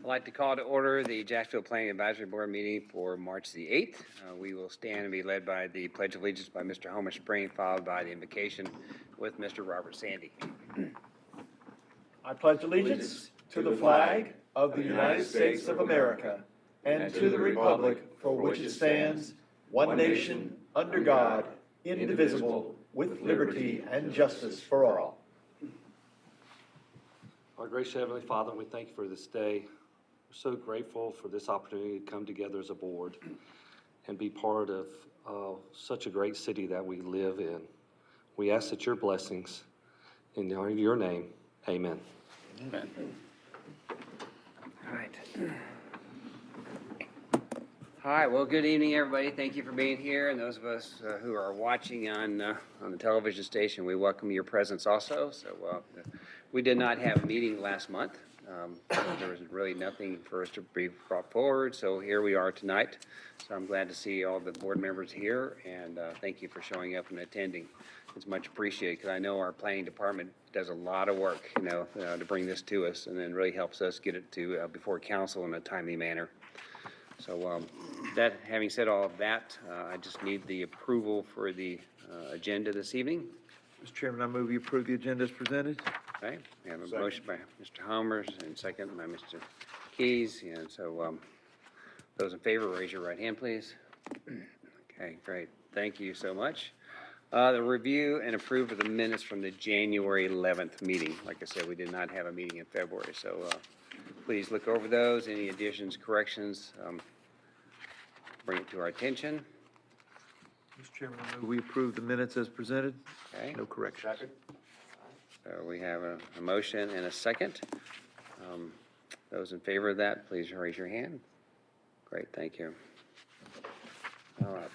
I'd like to call to order the Jacksonville Planning Advisory Board meeting for March the 8th. We will stand and be led by the Pledge of Allegiance by Mr. Homer Spring, followed by the invocation with Mr. Robert Sandy. I pledge allegiance to the flag of the United States of America and to the republic for which it stands, one nation, under God, indivisible, with liberty and justice for all. Our gracious Heavenly Father, we thank you for this day. We're so grateful for this opportunity to come together as a board and be part of such a great city that we live in. We ask that your blessings, in your name, amen. Amen. All right. All right, well, good evening, everybody. Thank you for being here. And those of us who are watching on the television station, we welcome your presence also. So we did not have a meeting last month. There was really nothing for us to be brought forward. So here we are tonight. So I'm glad to see all the board members here. And thank you for showing up and attending. It's much appreciated because I know our planning department does a lot of work, to bring this to us, and then really helps us get it to before council in a timely manner. So that, having said all of that, I just need the approval for the agenda this evening. Mr. Chairman, I move you approve the agenda as presented. Okay, we have a motion by Mr. Homers and second by Mr. Keys. And so those in favor, raise your right hand, please. Okay, great. Thank you so much. The review and approve of the minutes from the January 11th meeting. Like I said, we did not have a meeting in February, so please look over those. Any additions, corrections, bring it to our attention. Mr. Chairman, I move we approve the minutes as presented. Okay. No corrections. So we have a motion and a second. Those in favor of that, please raise your hand. Great, thank you. All right.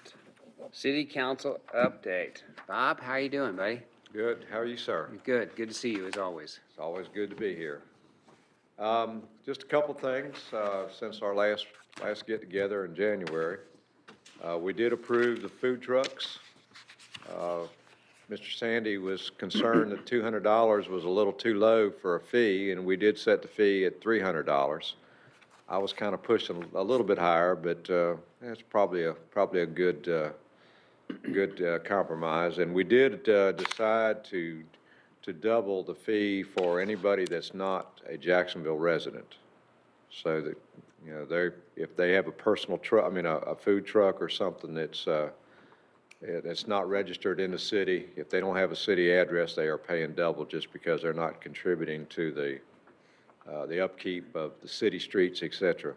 City Council update. Bob, how are you doing, buddy? Good. How are you, sir? Good. Good to see you, as always. It's always good to be here. Just a couple things since our last get-together in January. We did approve the food trucks. Mr. Sandy was concerned that $200 was a little too low for a fee, and we did set the fee at $300. I was kind of pushing a little bit higher, but it's probably a good compromise. And we did decide to double the fee for anybody that's not a Jacksonville resident, so that if they have a personal truck, a food truck or something that's not registered in the city, if they don't have a city address, they are paying double just because they're not contributing to the upkeep of the city streets, etc.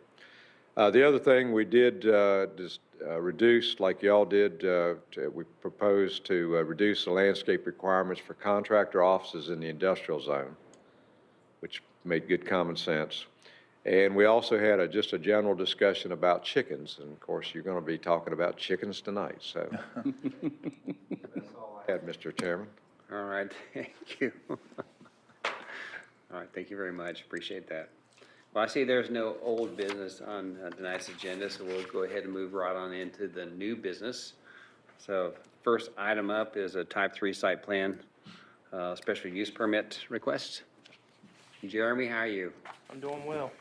The other thing we did reduce, like y'all did, we proposed to reduce the landscape requirements for contractor offices in the industrial zone, which made good common sense. And we also had just a general discussion about chickens. And of course, you're going to be talking about chickens tonight. So that's all I had, Mr. Chairman. All right, thank you. All right, thank you very much. Appreciate that. Well, I see there's no old business on tonight's agenda, so we'll go ahead and move right on into the new business. So first item up is a type 3 site plan special use permit request. Jeremy, how are you? I'm doing well.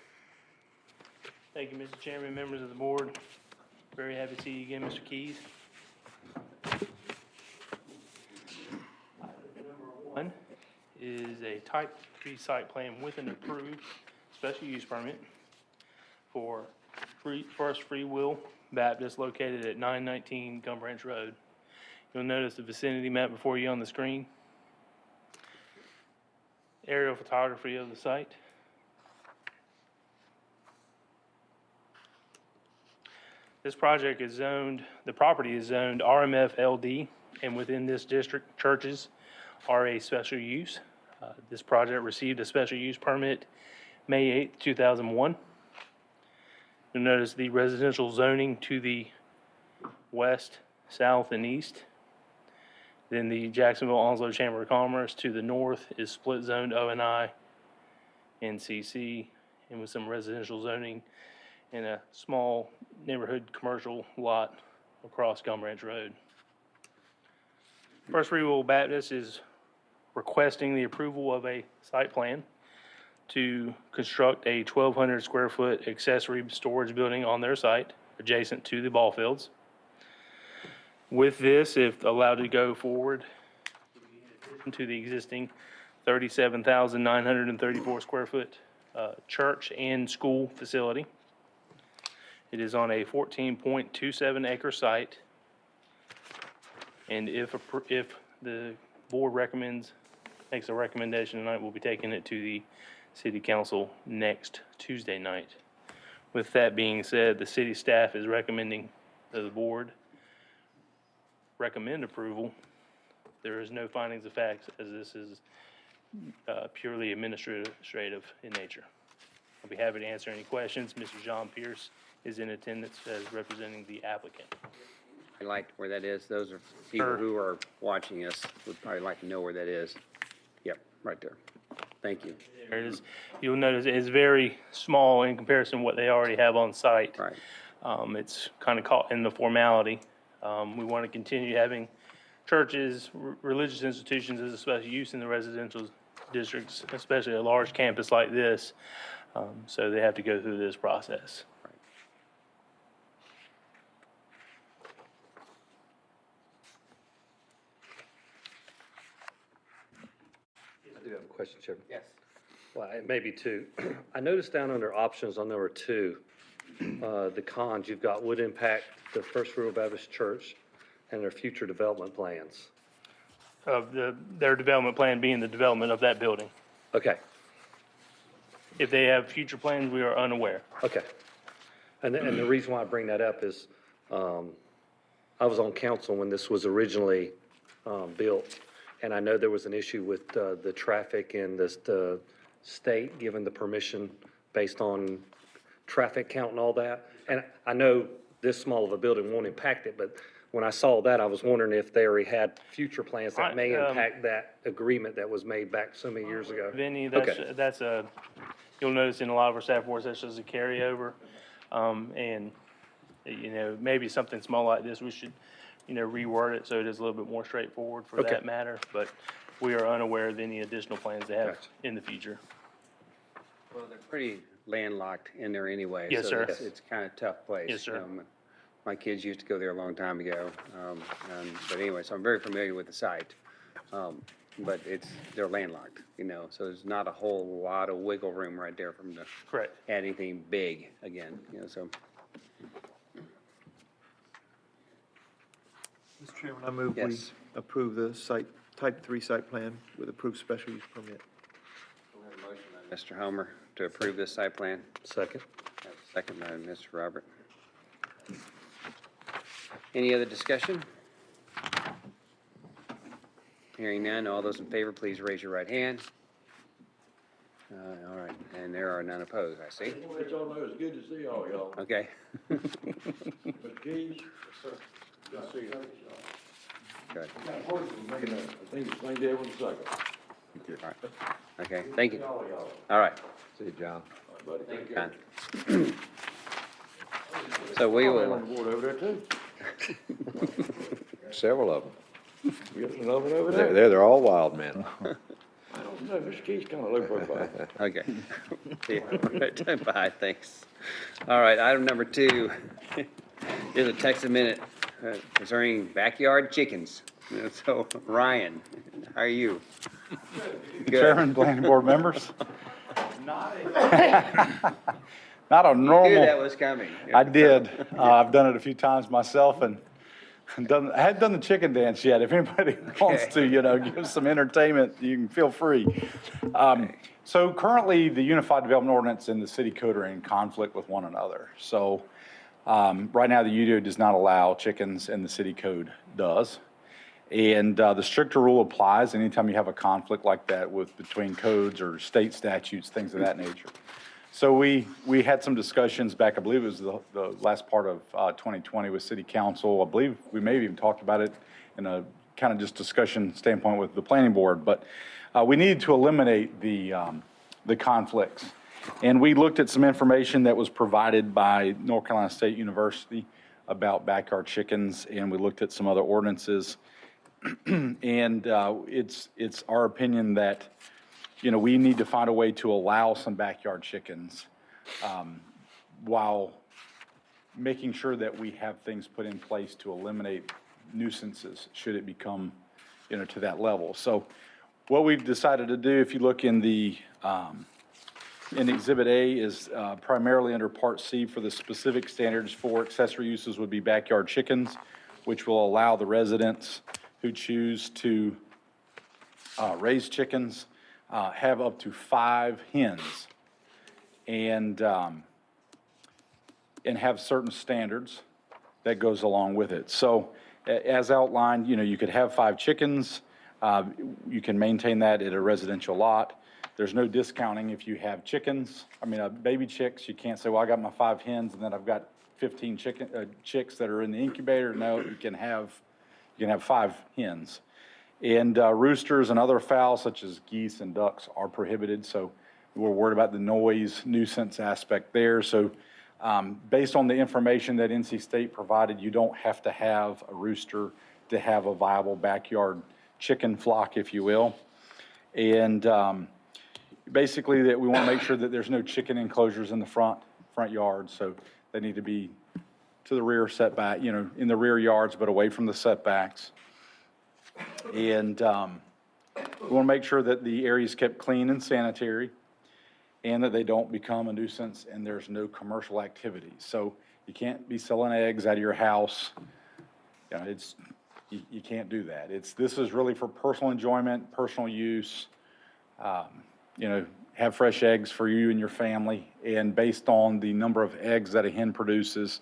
Thank you, Mr. Chairman, members of the board. Very happy to see you again, Mr. Keys. Number one is a type 3 site plan with an approved special use permit for First Free Will Baptist located at 919 Gum Branch Road. You'll notice the vicinity map before you on the screen. Aerial photography of the site. This project is zoned, the property is zoned RMF LD, and within this district, churches are a special use. This project received a special use permit May 8, 2001. You'll notice the residential zoning to the west, south, and east. Then the Jacksonville-Onslow Chamber of Commerce to the north is split zoned O&I and CC, and with some residential zoning in a small neighborhood commercial lot across Gum Branch Road. First Free Will Baptist is requesting the approval of a site plan to construct a 1,200 square foot accessory storage building on their site adjacent to the ball fields. With this, if allowed to go forward, to the existing 37,934 square foot church and school facility. It is on a 14.27 acre site. And if the board makes a recommendation tonight, we'll be taking it to the city council next Tuesday night. With that being said, the city staff is recommending to the board recommend approval. There is no findings of facts, as this is purely administrative in nature. I'll be happy to answer any questions. Mr. John Pierce is in attendance as representing the applicant. I like where that is. Those are people Sure. who are watching us would probably like to know where that is. Yep, right there. Thank you. There it is. You'll notice it is very small in comparison to what they already have on site. Right. It's kind of caught in the formality. We want to continue having churches, religious institutions as a special use in the residential districts, especially a large campus like this. So they have to go through this process. I do have a question, Chairman. Yes. Well, it may be two. I noticed down under options on number 2, the cons, you've got would impact the First Rural Baptist Church and their future development plans. Of their development plan being the development of that building. Okay, If they have future plans, we are unaware. okay. And the reason why I bring that up is, I was on council when this was originally built, and I know there was an issue with the traffic and the state giving the permission based on traffic count and all that. And I know this small of a building won't impact it, but when I saw that, I was wondering if they already had future plans that may impact that agreement that was made back so many years ago. Vinny, Okay. that's you'll notice in a lot of our staff reports, that's just a carryover. And, maybe something small like this, we should, reword it so it is a little bit more straightforward for Okay. that matter. But we are unaware of any additional plans they have Gotcha. in the future. Well, they're pretty landlocked in there anyway. Yes, so sir. It's kind of a tough place. Yes, sir. My kids used to go there a long time ago. But anyway, so I'm very familiar with the site. But they're landlocked, so there's not a whole lot of wiggle room right there from the Correct. add anything big again, so. Mr. Chairman, I move we Yes. approve the type 3 site plan with approved special use permit. Mr. Homer, to approve this site plan. Second? Second by Mr. Robert. Any other discussion? Hearing none, all those in favor, please raise your right hand. All right, and there are none opposed, I see. Let y'all know it's good to see all y'all. Okay. Mr. Keys? Good to see you. Good. Got horses making a, I think it's St. Edward's cycle. All right. Okay, thank you. All y'all. All right, See you, John. All right, buddy. Take care. John. So we I'm will, on the board over there too. Several of them. We got another one over there. They're all wild men. I don't know, Mr. Keys kind of low profile. okay. See you. Bye, thanks. All right, item number 2 is a text a minute concerning backyard chickens. So, Ryan, how are you? Good. Chairman, planning board members. Not a Knew normal, that was coming. I did. I've done it a few times myself and I hadn't done the chicken dance yet. If anybody wants to, give some entertainment, you can feel free. So currently, the Unified Development Ordinance and the city code are in conflict with one another. So right now, the UDO does not allow chickens and the city code does. And the stricter rule applies anytime you have a conflict like that between codes or state statutes, things of that nature. So we had some discussions back, I believe it was the last part of 2020 with city council. I believe we may have even talked about it in a kind of just discussion standpoint with the planning board, but we needed to eliminate the conflicts. And we looked at some information that was provided by North Carolina State University about backyard chickens, and we looked at some other ordinances. And it's our opinion that we need to find a way to allow some backyard chickens while making sure that we have things put in place to eliminate nuisances should it become, to that level. So what we've decided to do, if you look in Exhibit A, is primarily under Part C for the specific standards for accessory uses would be backyard chickens, which will allow the residents who choose to raise chickens have up to 5 hens and have certain standards that goes along with it. So as outlined, you could have 5 chickens. You can maintain that at a residential lot. There's no discounting if you have chickens. Baby chicks, you can't say, well, I got my 5 hens and then I've got 15 chicks that are in the incubator. No, you can have 5 hens. And roosters and other fowl such as geese and ducks are prohibited. So we're worried about the noise nuisance aspect there. So based on the information that NC State provided, you don't have to have a rooster to have a viable backyard chicken flock, if you will. And basically that we want to make sure that there's no chicken enclosures in the front yard. So they need to be to the rear setback, in the rear yards, but away from the setbacks. And we want to make sure that the area is kept clean and sanitary and that they don't become a nuisance and there's no commercial activity. So you can't be selling eggs out of your house. You can't do that. This is really for personal enjoyment, personal use, have fresh eggs for you and your family. And based on the number of eggs that a hen produces,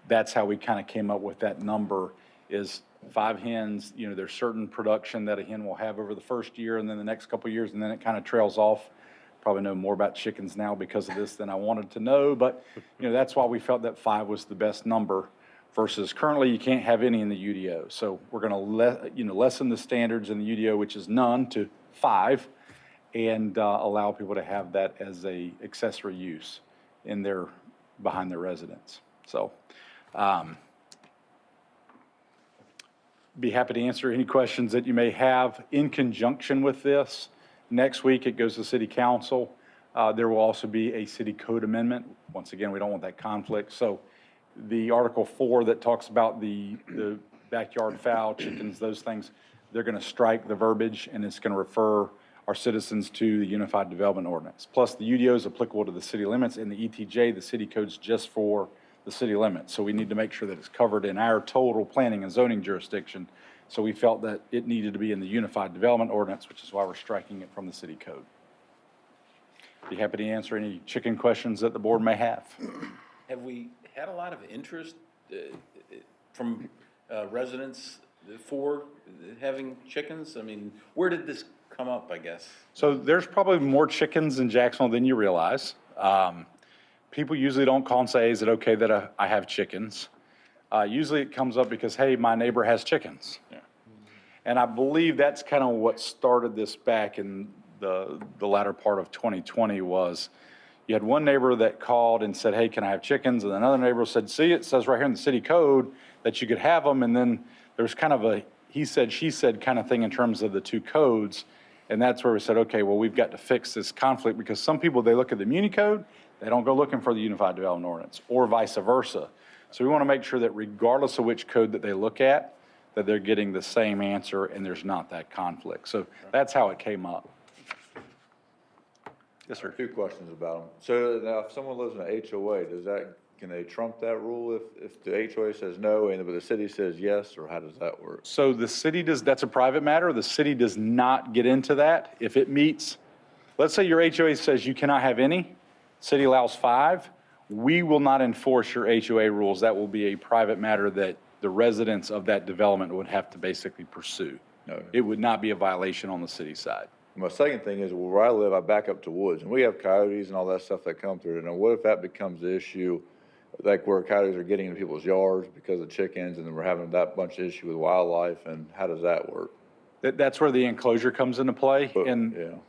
that's how we kind of came up with that number is 5 hens. There's certain production that a hen will have over the first year and then the next couple of years, and then it kind of trails off. Probably know more about chickens now because of this than I wanted to know, but that's why we felt that 5 was the best number versus currently you can't have any in the UDO. So we're going to lessen the standards in the UDO, which is none, to 5, and allow people to have that as a accessory use behind their residence. So be happy to answer any questions that you may have in conjunction with this. Next week, it goes to City Council. There will also be a city code amendment. Once again, we don't want that conflict. So the Article 4 that talks about the backyard fowl, chickens, those things, they're going to strike the verbiage, and it's going to refer our citizens to the Unified Development Ordinance. Plus, the UDO is applicable to the city limits, and the ETJ, the city code's just for the city limits. So we need to make sure that it's covered in our total planning and zoning jurisdiction. So we felt that it needed to be in the Unified Development Ordinance, which is why we're striking it from the city code. Be happy to answer any chicken questions that the board may have. Have we had a lot of interest from residents for having chickens? Where did this come up, I guess? So there's probably more chickens in Jacksonville than you realize. People usually don't call and say, is it okay that I have chickens? Usually it comes up because, hey, my neighbor has chickens. Yeah. And I believe that's kind of what started this back in the latter part of 2020 was you had one neighbor that called and said, hey, can I have chickens? And another neighbor said, see, it says right here in the city code that you could have them. And then there's kind of a he said, she said kind of thing in terms of the 2 codes. And that's where we said, okay, well, we've got to fix this conflict because some people, they look at the Muni Code, they don't go looking for the Unified Development Ordinance or vice versa. So we want to make sure that regardless of which code that they look at, that they're getting the same answer and there's not that conflict. So that's how it came up. Yes, sir. 2 questions about them. So now if someone lives in an HOA, can they trump that rule if the HOA says no and the city says yes, or how does that work? So the city that's a private matter. The city does not get into that. If it meets, let's say your HOA says you cannot have any, city allows 5, we will not enforce your HOA rules. That will be a private matter that the residents of that development would have to basically pursue. No. It would not be a violation on the city side. My second thing is, where I live, I back up to woods, and we have coyotes and all that stuff that come through. Now, what if that becomes the issue, like where coyotes are getting into people's yards because of chickens, and then we're having that bunch of issue with wildlife, and how does that work? That's where the enclosure comes into play. And,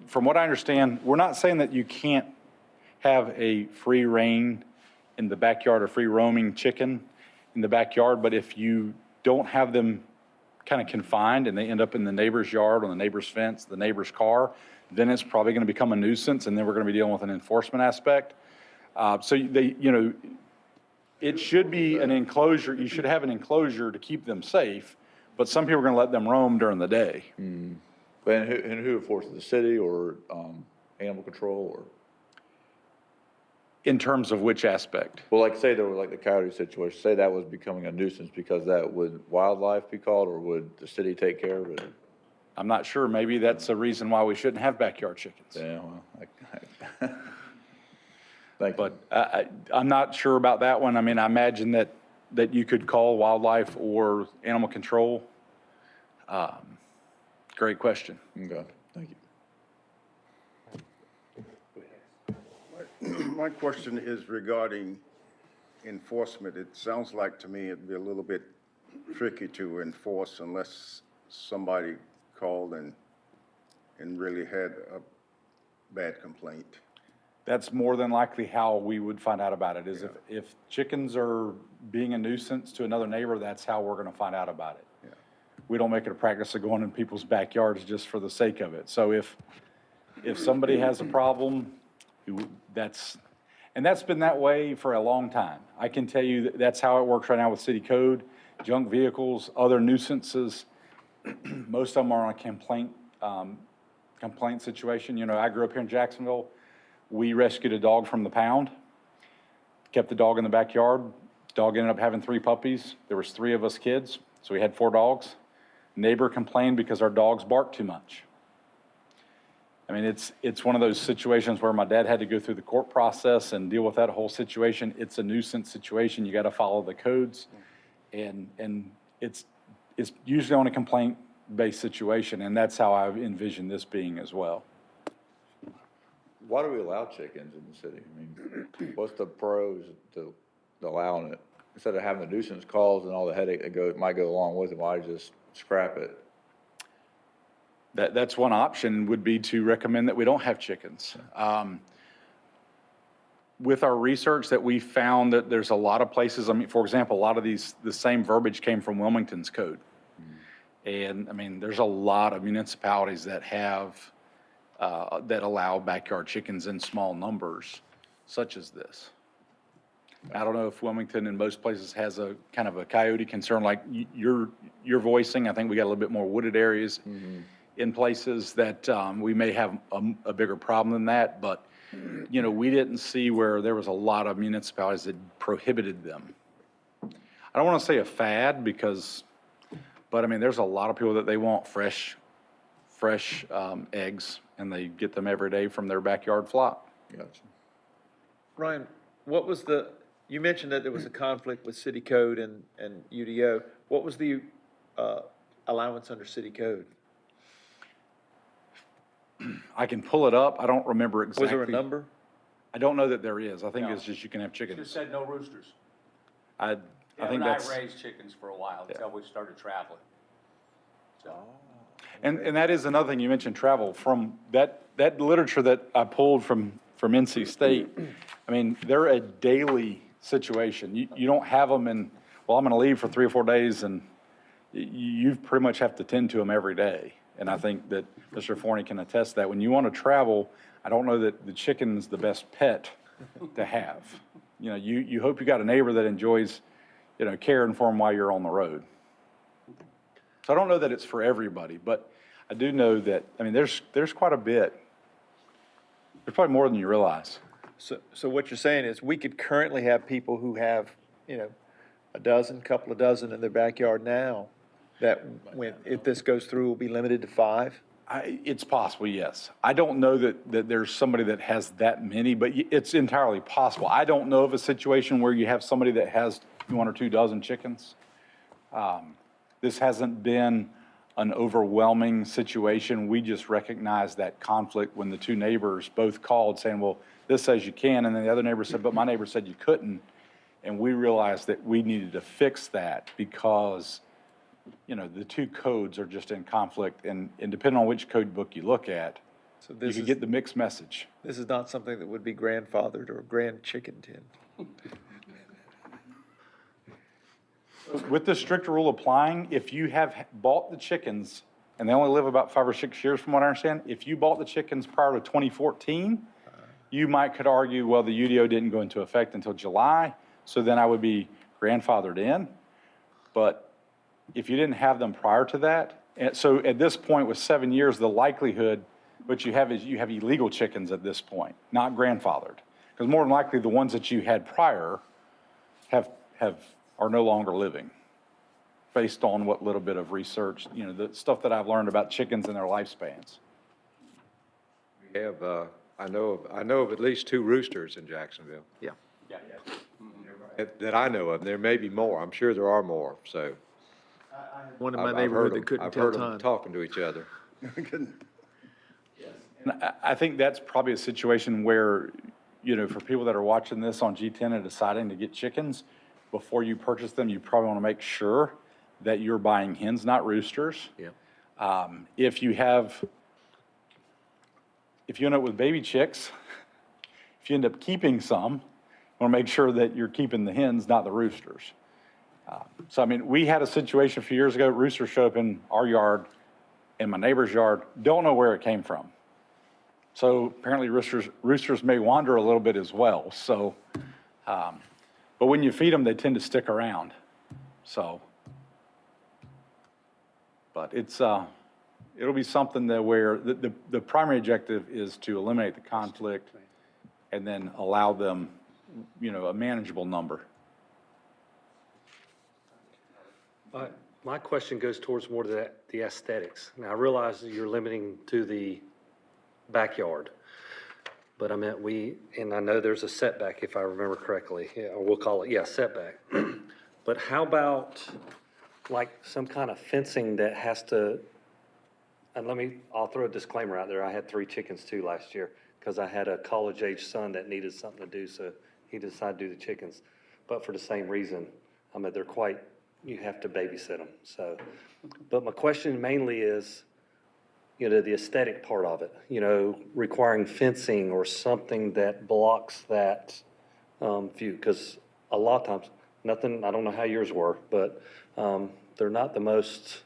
from what I understand, we're not saying that you can't have a free reign in the backyard or free roaming chicken in the backyard, but if you don't have them kind of confined and they end up in the neighbor's yard, on the neighbor's fence, the neighbor's car, then it's probably going to become a nuisance, and then we're going to be dealing with an enforcement aspect. So they, it should be an enclosure, you should have an enclosure to keep them safe, but some people are going to let them roam during the day. And who enforces, the city or animal control or? In terms of which aspect? Well, like say there was like the coyote situation, say that was becoming a nuisance because that, would wildlife be called or would the city take care of it? I'm not sure. Maybe that's a reason why we shouldn't have backyard chickens. Yeah, well, thank you. But I'm not sure about that one. I mean, I imagine that you could call wildlife or animal control. Great question. Okay, thank you. My question is regarding enforcement. It sounds like to me it'd be a little bit tricky to enforce unless somebody called and really had a bad complaint. That's more than likely how we would find out about it, is if chickens are being a nuisance to another neighbor, that's how we're going to find out about it. Yeah. We don't make it a practice of going in people's backyards just for the sake of it. So if somebody has a problem, that's been that way for a long time. I can tell you that that's how it works right now with city code, junk vehicles, other nuisances. Most of them are on a complaint situation. I grew up here in Jacksonville. We rescued a dog from the pound, kept the dog in the backyard. Dog ended up having 3 puppies. There was 3 of us kids, so we had 4 dogs. Neighbor complained because our dogs barked too much. I mean, it's one of those situations where my dad had to go through the court process and deal with that whole situation. It's a nuisance situation. You got to follow the codes, and it's usually on a complaint-based situation, and that's how I envision this being as well. Why do we allow chickens in the city? I mean, what's the pros to allowing it? Instead of having the nuisance calls and all the headache that might go along with it, why just scrap it? That's one option, would be to recommend that we don't have chickens. With our research that we found that there's a lot of places, I mean, for example, a lot of the same verbiage came from Wilmington's code. And I mean, there's a lot of municipalities that have, that allow backyard chickens in small numbers, such as this. I don't know if Wilmington in most places has a kind of a coyote concern like you're voicing. I think we got a little bit more wooded areas in places that we may have a bigger problem than that. But, we didn't see where there was a lot of municipalities that prohibited them. I don't want to say a fad but I mean, there's a lot of people that they want fresh eggs, and they get them every day from their backyard flock. Gotcha. Ryan, you mentioned that there was a conflict with city code and UDO. What was the allowance under city code? I can pull it up. I don't remember exactly. Was there a number? I don't know that there is. I think it's just you can have Just chickens. said no roosters. I think And that's. I raised chickens for a while until we started traveling. So, And that is another thing, you mentioned travel. From that literature that I pulled from NC State, I mean, they're a daily situation. You don't have them I'm going to leave for 3 or 4 days, and you pretty much have to tend to them every day. And I think that Mr. Forney can attest that. When you want to travel, I don't know that the chicken's the best pet to have. You hope you got a neighbor that enjoys, caring for them while you're on the road. So I don't know that it's for everybody, but I do know that, I mean, there's quite a bit. There's probably more than you realize. So what you're saying is we could currently have people who have, couple of dozen in their backyard now that if this goes through, will be limited to 5? It's possible, yes. I don't know that there's somebody that has that many, but it's entirely possible. I don't know of a situation where you have somebody that has 1 or 2 dozen chickens. This hasn't been an overwhelming situation. We just recognized that conflict when the 2 neighbors both called saying, well, this says you can, and then the other neighbor said, but my neighbor said you couldn't. And we realized that we needed to fix that because, the 2 codes are just in conflict, and depending on which code book you look at, So you can get the mixed message. This is not something that would be grandfathered or grand chickened in. With the strict rule applying, if you have bought the chickens, and they only live about 5 or 6 years from what I understand, if you bought the chickens prior to 2014, you could argue, well, the UDO didn't go into effect until July, so then I would be grandfathered in. But if you didn't have them prior to that, and so at this point with 7 years, the likelihood what you have is you have illegal chickens at this point, not grandfathered. Because more than likely, the ones that you had prior are no longer living, based on what little bit of research, the stuff that I've learned about chickens and their lifespans. We have, I know of at least 2 roosters in Jacksonville. Yeah. That I know of. There may be more. I'm sure there are more, so. One in I've- my I've neighborhood heard 'em- that couldn't I've tell heard 'em time. talking to each other. And I think that's probably a situation where, for people that are watching this on G10 and deciding to get chickens, before you purchase them, you probably want to make sure that you're buying hens, not roosters. Yeah. If you end up with baby chicks, if you end up keeping some, you want to make sure that you're keeping the hens, not the roosters. So, I mean, we had a situation a few years ago, roosters showed up in our yard, in my neighbor's yard, don't know where it came from. So apparently roosters may wander a little bit as well, so, but when you feed them, they tend to stick around, so. But it'll be something that where the primary objective is to eliminate the conflict and then allow them, a manageable number. My question goes towards more to the aesthetics. Now, I realize that you're limiting to the backyard, but I meant and I know there's a setback, if I remember correctly. Yeah, we'll call it, setback. But how about like some kind of fencing that has to, and I'll throw a disclaimer out there. I had 3 chickens too last year because I had a college-age son that needed something to do, so he decided to do the chickens. But for the same reason, I mean, you have to babysit them, so. But my question mainly is, the aesthetic part of it, requiring fencing or something that blocks that view. Because a lot of times, I don't know how yours were, but they're not the most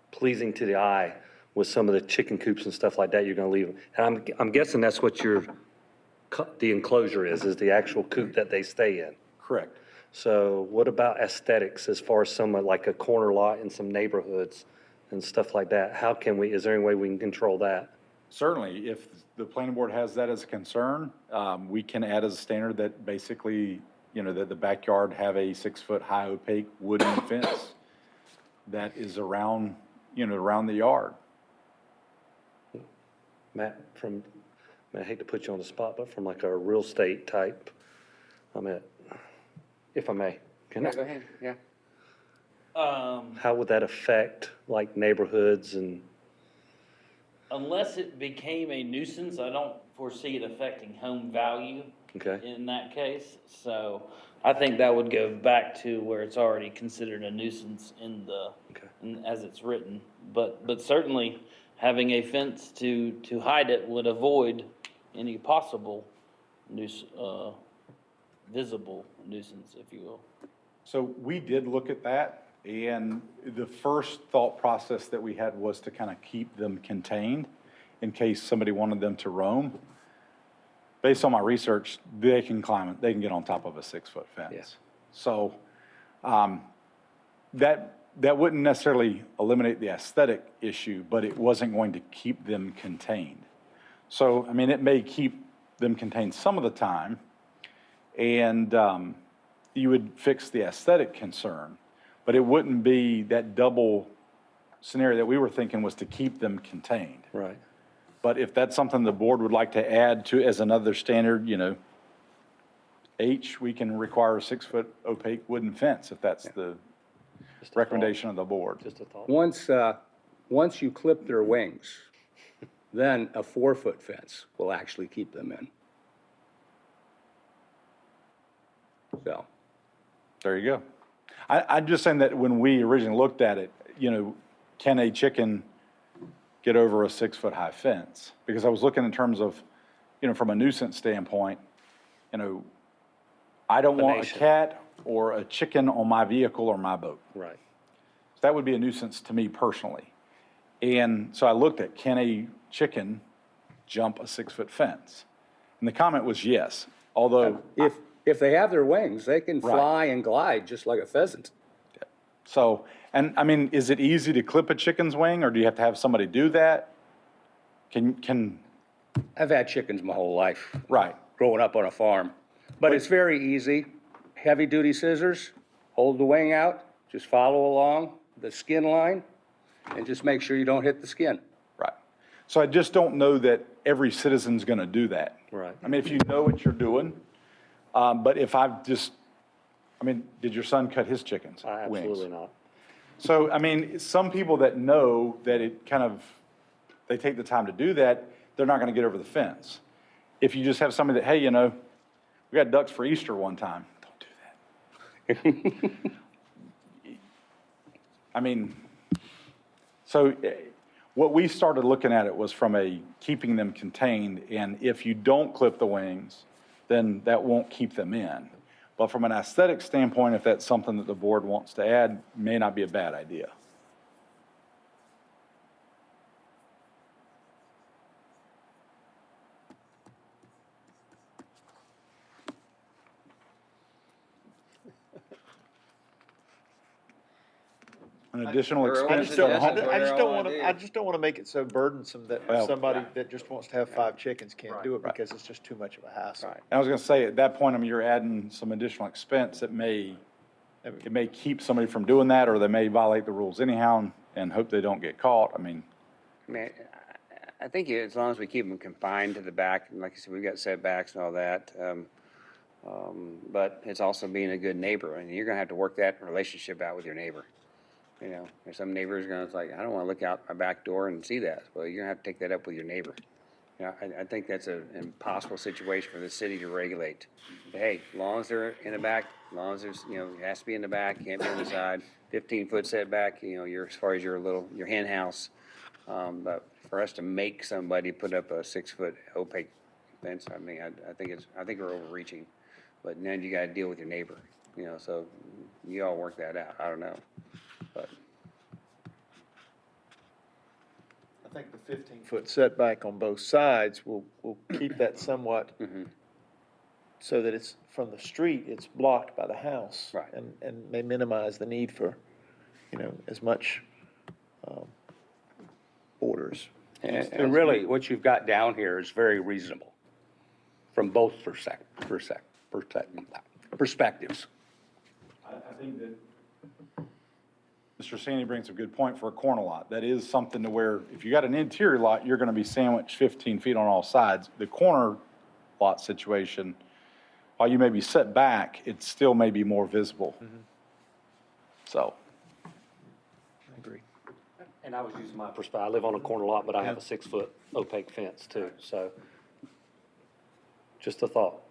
pleasing to the eye with some of the chicken coops and stuff like that you're going to leave. And I'm guessing that's what the enclosure is the actual coop that they stay in. Correct. So what about aesthetics as far as like a corner lot in some neighborhoods and stuff like that? Is there any way we can control that? Certainly, if the planning board has that as a concern, we can add as a standard that basically, that the backyard have a 6-foot high opaque wooden fence that is around the yard. Matt, I hate to put you on the spot, but from like a real estate type, if I may, can I? Go ahead, yeah. How would that affect like neighborhoods and? Unless it became a nuisance, I don't foresee it affecting home value Okay. in that case. So I think that would go back to where it's already considered a nuisance as it's written. But certainly having a fence to hide it would avoid any possible visible nuisance, if you will. So we did look at that, and the first thought process that we had was to kind of keep them contained in case somebody wanted them to roam. Based on my research, they can climb it, they can get on top of a 6-foot fence. Yeah. So that wouldn't necessarily eliminate the aesthetic issue, but it wasn't going to keep them contained. So, I mean, it may keep them contained some of the time, and you would fix the aesthetic concern, but it wouldn't be that double scenario that we were thinking was to keep them contained. Right. But if that's something the board would like to add to as another standard, H, we can require a 6-foot opaque wooden fence if that's the Just a thought. recommendation of the board. Just a thought. Once you clip their wings, then a 4-foot fence will actually keep them in. So, There you go. I'm just saying that when we originally looked at it, can a chicken get over a 6-foot high fence? Because I was looking in terms of, from a nuisance standpoint, I don't want a Combination. cat or a chicken on my vehicle or my boat. Right. That would be a nuisance to me personally. And so I looked at, can a chicken jump a 6-foot fence? And the comment was yes, although, If they have their wings, they can Right. fly and glide just like a pheasant. so, and I mean, is it easy to clip a chicken's wing, or do you have to have somebody do that? I've had chickens my whole life. Right. Growing up on a farm. But it's very easy. Heavy-duty scissors, hold the wing out, just follow along the skin line, and just make sure you don't hit the skin. Right. So I just don't know that every citizen's going to do that. Right. I mean, if you know what you're doing, but if did your son cut his chickens' wings? Absolutely not. So, I mean, some people that know that they take the time to do that, they're not going to get over the fence. If you just have somebody that, hey, we got ducks for Easter one time, don't do that. I mean, so what we started looking at it was from a keeping them contained, and if you don't clip the wings, then that won't keep them in. But from an aesthetic standpoint, if that's something that the board wants to add, may not be a bad idea. An additional We're open I expense to just don't, to the home. suggestions. I just don't want Whatever to, I I just don't want to make it so burdensome that Well, somebody that just wants to have 5 chickens can't do it Right. because it's just too much of a hassle. Right. I was gonna say, at that point, I mean, you're adding some additional expense that it may keep somebody from doing that, or they may violate the rules anyhow and hope they don't get caught. I mean, I think as long as we keep them confined to the back, and like you said, we've got setbacks and all that. But it's also being a good neighbor, and you're gonna have to work that relationship out with your neighbor. There's some neighbors gonna, it's like, I don't wanna look out my back door and see that. Well, you're gonna have to take that up with your neighbor. I think that's an impossible situation for the city to regulate. But hey, as long as they're in the back, as long as there's, it has to be in the back, can't be on the side, 15-foot setback, you're, as far as your hen house. But for us to make somebody put up a 6-foot opaque fence, I mean, I think we're overreaching. But then you gotta deal with your neighbor, so you all work that out, I don't know, but. I think the 15-foot setback on both sides will keep that somewhat so that it's, from the street, it's blocked by the house. Right. And may minimize the need for, as much borders. And really, what you've got down here is very reasonable from both perspectives. I think that Mr. Sandy brings a good point for a corner lot. That is something to where, if you got an interior lot, you're gonna be sandwiched 15 feet on all sides. The corner lot situation, while you may be set back, it still may be more visible. So, I agree. And I was using my perspective, I live on a corner lot, but I have a 6-foot opaque fence too, so just a thought.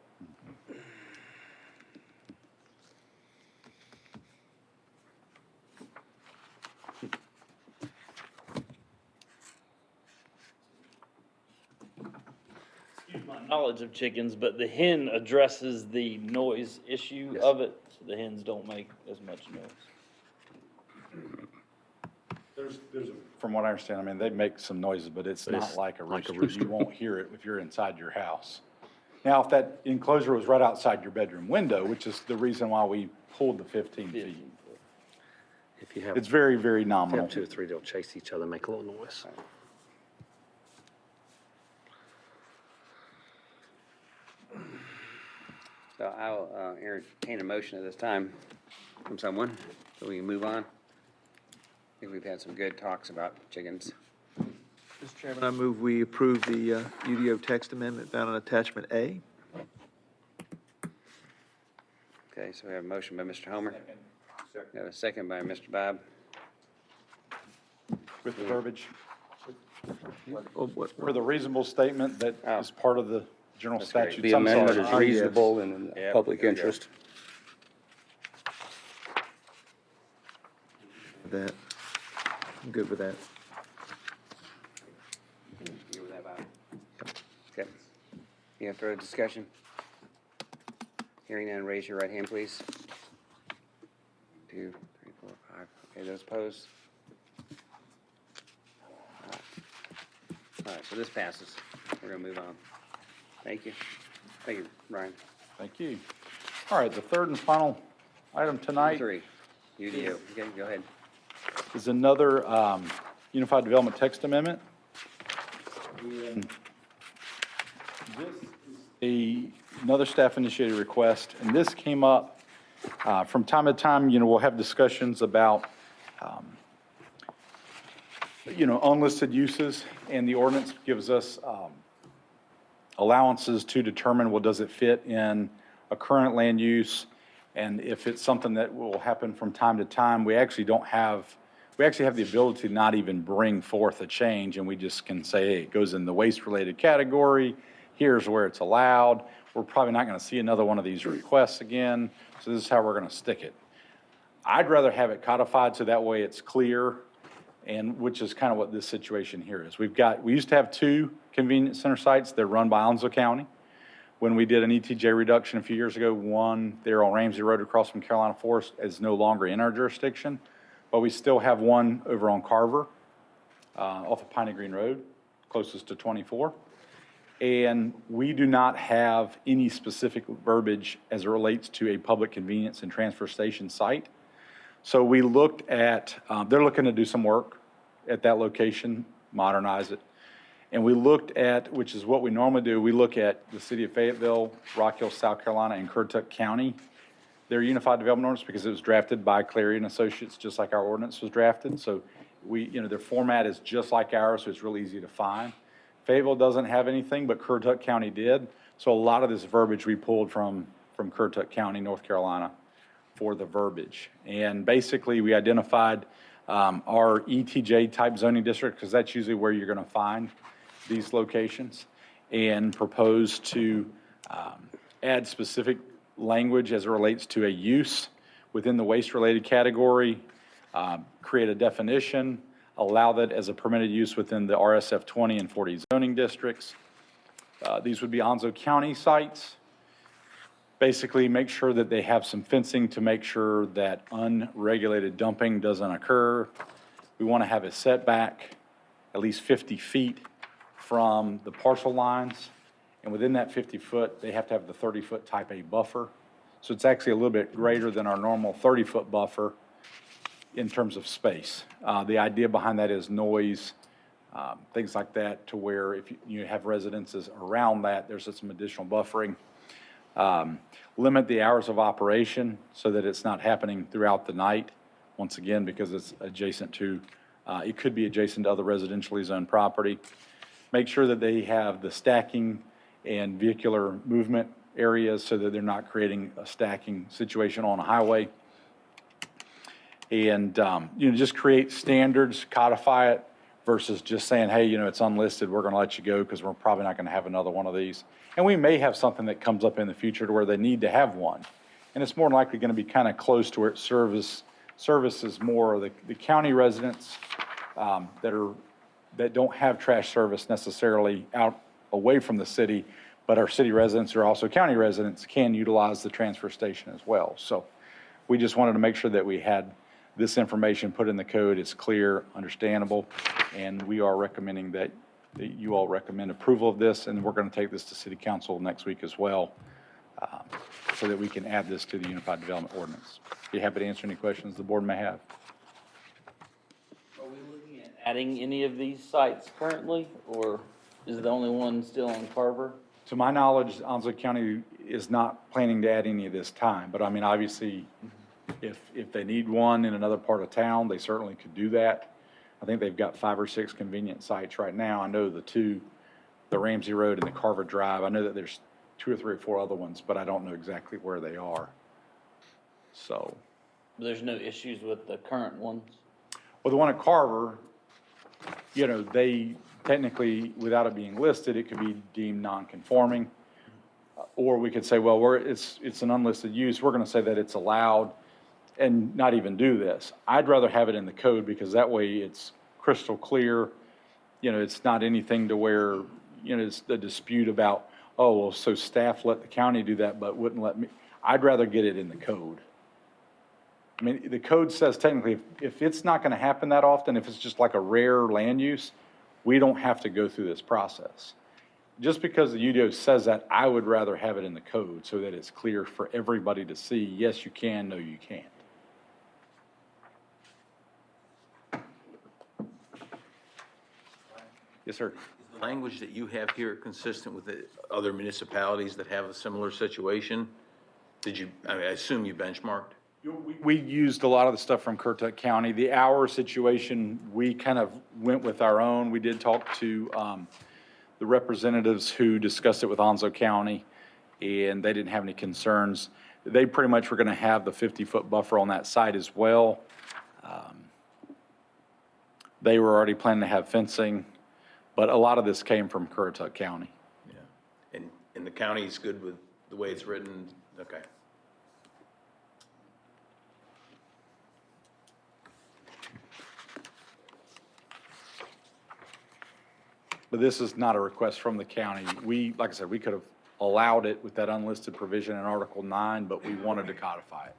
Knowledge of chickens, but the hen addresses the noise issue of it, so the hens don't make as much noise. from what I understand, I mean, they make some noises, but it's not it's like a like a rooster. You won't hear it if you're inside your house. Now, if that enclosure was right outside your bedroom window, which is the reason why we pulled the 15 feet, If you have, it's very, very if you nominal. have 2 or 3, they'll chase each other, and make a little noise. So I'll entertain a motion at this time from someone, so we can move on. I think we've had some good talks about chickens. Mr. Chairman, I move we approve the UDO text amendment found on attachment A. Okay, so we have a motion by Mr. Homer. We have a second by Mr. Bob. With the verbiage, Oh, what- for the reasonable statement that is part of the general That's great. statute. The amendment is reasonable and in the Yep, public there we go. interest. That, I'm good with that. You with that, Bob? Okay. Any further discussion? Hearing none, raise your right hand, please. 2, 3, 4, 5. Okay, those opposed? All right, so this passes. We're going to move on. Thank you. Thank you, Brian. Thank you. All right, the third and final item tonight 3, UDO. Okay, go ahead. is another Unified Development Text Amendment. And this is another staff-initiated request, and this came up from time to time. We'll have discussions about, unlisted uses, and the ordinance gives us allowances to determine, well, does it fit in a current land use? And if it's something that will happen from time to time, we actually have the ability to not even bring forth a change, and we just can say, hey, it goes in the waste-related category, here's where it's allowed. We're probably not going to see another one of these requests again, so this is how we're going to stick it. I'd rather have it codified so that way it's clear, and which is kind of what this situation here is. We used to have 2 convenience center sites that are run by Onslow County. When we did an ETJ reduction a few years ago, one there on Ramsey Road across from Carolina Forest is no longer in our jurisdiction, but we still have one over on Carver, off of Piney Green Road, closest to 24. And we do not have any specific verbiage as it relates to a public convenience and transfer station site. So we looked at, they're looking to do some work at that location, modernize it. And we looked at, which is what we normally do, we look at the city of Fayetteville, Rock Hill, South Carolina, and Currituck County, their Unified Development Ordinance, because it was drafted by Clary and Associates, just like our ordinance was drafted. So their format is just like ours, so it's really easy to find. Fayetteville doesn't have anything, but Currituck County did. So a lot of this verbiage we pulled from Currituck County, North Carolina, for the verbiage. And basically, we identified our ETJ type zoning district, because that's usually where you're going to find these locations, and proposed to add specific language as it relates to a use within the waste-related category, create a definition, allow that as a permitted use within the RSF 20 and 40 zoning districts. These would be Onslow County sites. Basically, make sure that they have some fencing to make sure that unregulated dumping doesn't occur. We want to have a setback at least 50 feet from the parcel lines. And within that 50 foot, they have to have the 30-foot type A buffer. So it's actually a little bit greater than our normal 30-foot buffer in terms of space. The idea behind that is noise, things like that, to where if you have residences around that, there's some additional buffering. Limit the hours of operation so that it's not happening throughout the night, once again, because it's adjacent to, it could be adjacent to other residentially zoned property. Make sure that they have the stacking and vehicular movement areas so that they're not creating a stacking situation on a highway. And, just create standards, codify it, versus just saying, hey, it's unlisted, we're going to let you go because we're probably not going to have another one of these. And we may have something that comes up in the future to where they need to have one. And it's more than likely going to be kind of close to where it services more of the county residents that don't have trash service necessarily out away from the city, but our city residents who are also county residents can utilize the transfer station as well. So we just wanted to make sure that we had this information put in the code. It's clear, understandable, and we are recommending that you all recommend approval of this, and we're going to take this to City Council next week as well, so that we can add this to the Unified Development Ordinance. Be happy to answer any questions the board may have. Are we looking at adding any of these sites currently, or is the only one still on Carver? To my knowledge, Onslow County is not planning to add any of this time, but I mean, obviously, if they need one in another part of town, they certainly could do that. I think they've got 5 or 6 convenience sites right now. I know the Ramsey Road and the Carver Drive. I know that there's 2 or 3 or 4 other ones, but I don't know exactly where they are. So. There's no issues with the current ones? Well, the one at Carver, they technically, without it being listed, it could be deemed non-conforming. Or we could say, well, it's an unlisted use. We're going to say that it's allowed and not even do this. I'd rather have it in the code because that way it's crystal clear. It's not anything to where, it's the dispute about, oh, well, so staff let the county do that but wouldn't let me. I'd rather get it in the code. I mean, the code says technically, if it's not gonna happen that often, if it's just like a rare land use, we don't have to go through this process. Just because the UDO says that, I would rather have it in the code so that it's clear for everybody to see, yes, you can, no, you can't. Yes, sir. Is the language that you have here consistent with the other municipalities that have a similar situation? Did you, I mean, I assume you benchmarked? We used a lot of the stuff from Currituck County. The hour situation, we kind of went with our own. We did talk to the representatives who discussed it with Onslow County, and they didn't have any concerns. They pretty much were going to have the 50-foot buffer on that site as well. They were already planning to have fencing, but a lot of this came from Currituck County. Yeah. And the county's good with the way it's written? Okay. But this is not a request from the county. We, like I said, we could have allowed it with that unlisted provision in Article 9, but we wanted to codify it.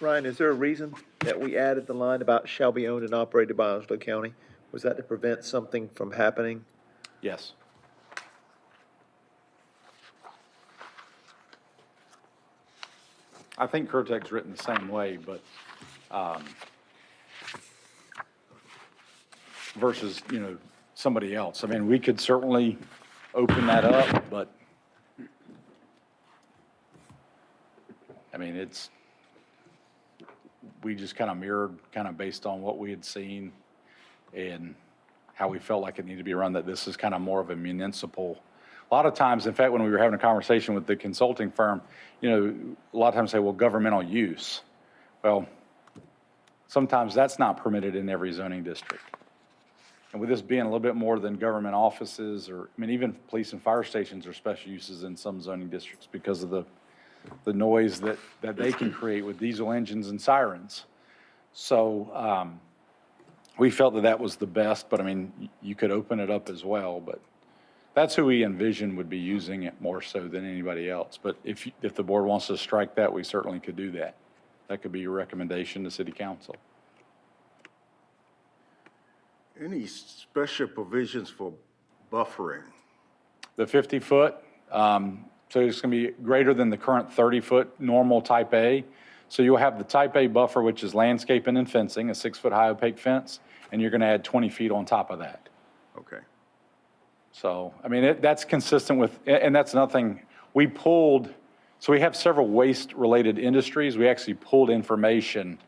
Ryan, is there a reason that we added the line about shall be owned and operated by Onslow County? Was that to prevent something from happening? Yes. I think Currituck's written the same way, but, versus, you know, somebody else. I mean, we could certainly open that up, but, I mean, we just kind of mirrored, kind of based on what we had seen and how we felt like it needed to be run, that this is kind of more of a municipal. A lot of times, in fact, when we were having a conversation with the consulting firm, you know, a lot of times say, well, governmental use. Well, sometimes that's not permitted in every zoning district. And with this being a little bit more than government offices, or, I mean, even police and fire stations are special uses in some zoning districts because of the noise that they can create with diesel engines and sirens. So we felt that that was the best, but I mean, you could open it up as well, but that's who we envision would be using it more so than anybody else. But if the board wants to strike that, we certainly could do that. That could be your recommendation to city council. Any special provisions for buffering? The 50-foot, so it's going to be greater than the current 30-foot normal type A. So you'll have the type A buffer, which is landscaping and fencing, a 6-foot high opaque fence, and you're going to add 20 feet on top of that. Okay. So, I mean, that's consistent with, and that's nothing, we pulled, so we have several waste-related industries. We actually pulled information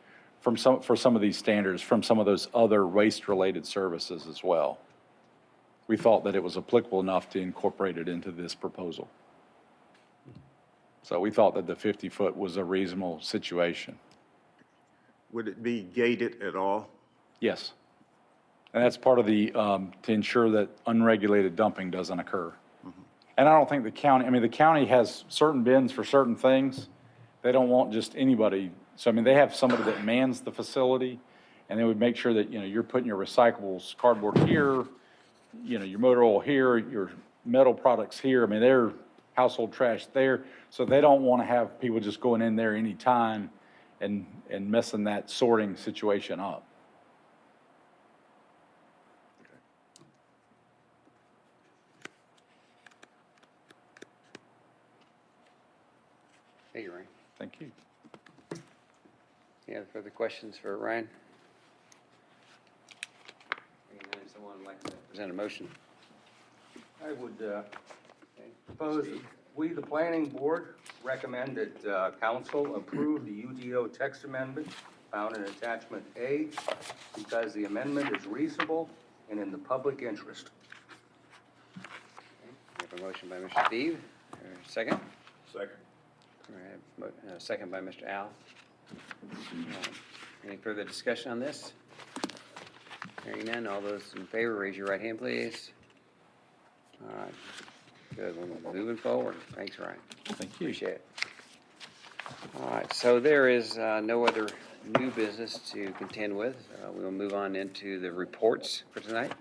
for some of these standards from some of those other waste-related services as well. We thought that it was applicable enough to incorporate it into this proposal. So we thought that the 50-foot was a reasonable situation. Would it be gated at all? Yes. And that's part of the, to ensure that unregulated dumping doesn't occur. And I don't think the county, I mean, the county has certain bins for certain things. They don't want just anybody. So, I mean, they have somebody that mans the facility, and they would make sure that, you know, you're putting your recyclables, cardboard here, you know, your motor oil here, your metal products here. I mean, they're household trash there. So they don't want to have people just going in there anytime and messing that sorting situation up. Thank you, Ryan. Thank you. Any other further questions for Ryan? Someone would like to present a motion? I would propose, we, the planning board, recommend that council approve the UDO text amendment found in attachment A because the amendment is reasonable and in the public interest. We have a motion by Mr. Steve. Second? Second. All right, second by Mr. Al. Any further discussion on this? Hearing none, all those in favor, raise your right hand, please. All right, good, we're moving forward. Thanks, Ryan. Thank you. Appreciate it. All right, so there is no other new business to contend with. We'll move on into the reports for tonight.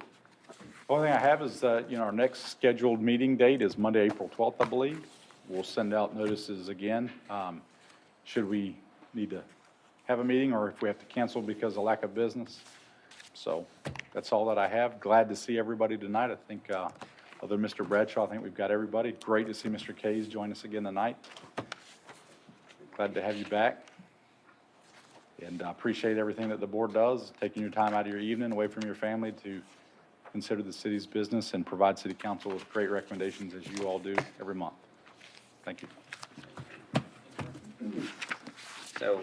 Only thing I have is, our next scheduled meeting date is Monday, April 12th, I believe. We'll send out notices again. Should we need to have a meeting or if we have to cancel because of lack of business. So that's all that I have. Glad to see everybody tonight. I think, other than Mr. Bradshaw, I think we've got everybody. Great to see Mr. Kays join us again tonight. Glad to have you back. And I appreciate everything that the board does, taking your time out of your evening away from your family to consider the city's business and provide city council with great recommendations as you all do every month. Thank you. So,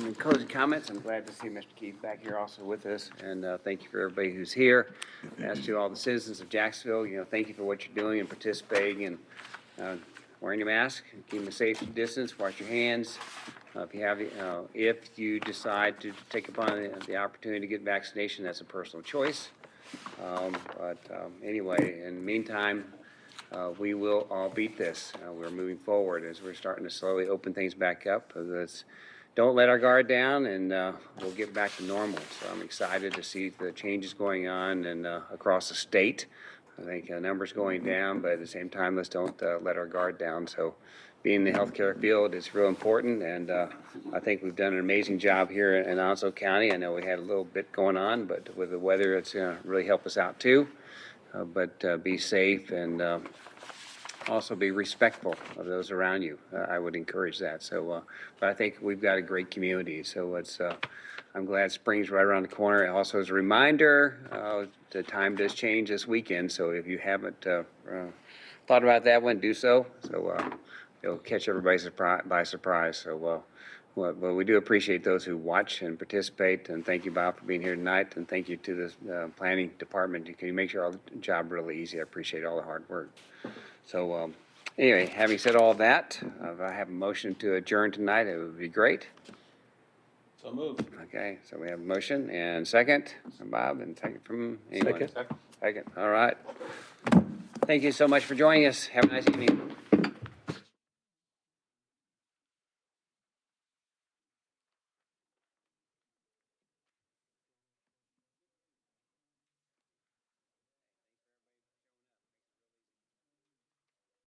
in closing comments, I'm glad to see Mr. Keith back here also with us, and thank you for everybody who's here. As to all the citizens of Jacksonville, thank you for what you're doing and participating and wearing your mask, keeping a safe distance, wash your hands. If you decide to take upon the opportunity to get vaccination, that's a personal choice. Anyway, in the meantime, we will all beat this. We're moving forward as we're starting to slowly open things back up. Don't let our guard down, and we'll get back to normal. So I'm excited to see the changes going on and across the state. I think numbers going down, but at the same time, let's don't let our guard down. So being in the healthcare field is real important, and I think we've done an amazing job here in Onslow County. I know we had a little bit going on, but with the weather, it's going to really help us out too. But be safe and also be respectful of those around you. I would encourage that. So, but I think we've got a great community. So I'm glad spring's right around the corner. Also, as a reminder, the time does change this weekend. So if you haven't thought about that one, do so. So it'll catch everybody by surprise. So, well, we do appreciate those who watch and participate, and thank you, Bob, for being here tonight, and thank you to the planning department. Can you make sure our job really easy? I appreciate all the hard work. So, anyway, having said all that, if I have a motion to adjourn tonight, it would be great. So moved. Okay, so we have a motion and second from Bob and second from anyone. Second. All right. Thank you so much for joining us. Have a nice evening.